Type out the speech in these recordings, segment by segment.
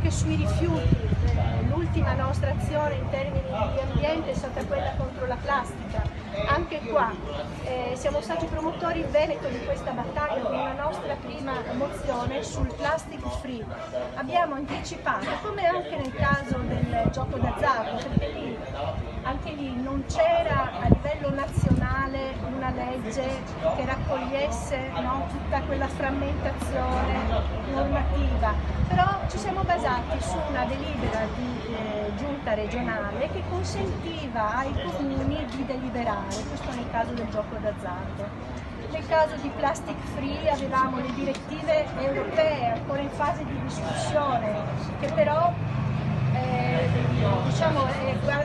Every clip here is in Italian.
anche sui rifiuti. L'ultima nostra azione in termini di ambiente è stata quella contro la plastica. Anche qua siamo stati promotori in Veneto di questa battaglia con una nostra prima mozione sul plastic free. Abbiamo anticipato, come anche nel caso del gioco d'azzardo, perché anche lì non c'era a livello nazionale una legge che raccogliesse, no, tutta quella frammentazione normativa, però ci siamo basati su una delibera di giunta regionale che consentiva ai comuni di deliberare, questo nel caso del gioco d'azzardo. Nel caso di plastic free avevamo le direttive europee ancora in fase di discussione, che però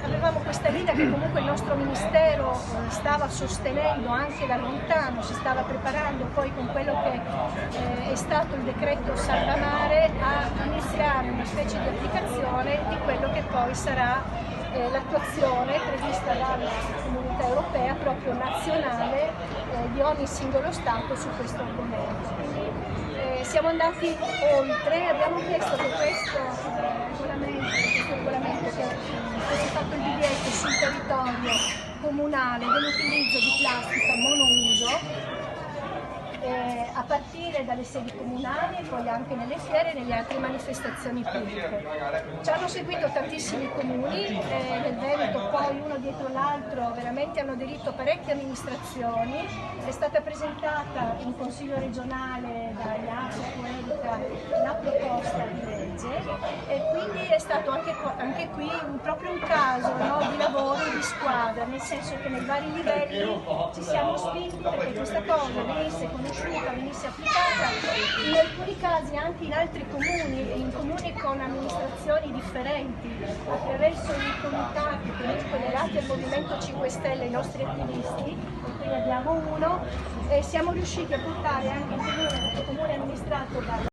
avevamo questa linea che comunque il nostro Ministero stava sostenendo anche da lontano, si stava preparando poi con quello che è stato il decreto Salva Mare a iniziare una specie di applicazione di quello che poi sarà l'attuazione prevista dalla Comunità Europea, proprio nazionale, di ogni singolo Stato su questo argomento. Quindi, siamo andati oltre, abbiamo chiesto che questo regolamento che fosse fatto il divieto sul territorio comunale dell'utilizzo di plastica monouso, a partire dalle sedi comunali e poi anche nelle fiere e nelle altre manifestazioni pubbliche. Ci hanno seguito tantissimi comuni, nel Veneto poi uno dietro l'altro veramente hanno aderito parecchie amministrazioni, è stata presentata in Consiglio regionale da Iaco Poelica la proposta di legge e quindi è stato anche qui proprio un caso, no, di lavoro di squadra, nel senso che nei vari livelli ci siamo spinti perché questa cosa venisse conosciuta, venisse applicata, in alcuni casi anche in altri comuni, in comuni con amministrazioni differenti, attraverso i comitati comunque legati al Movimento 5 Stelle, i nostri attivisti, qui ne abbiamo uno, e siamo riusciti a portare anche in comune amministrato da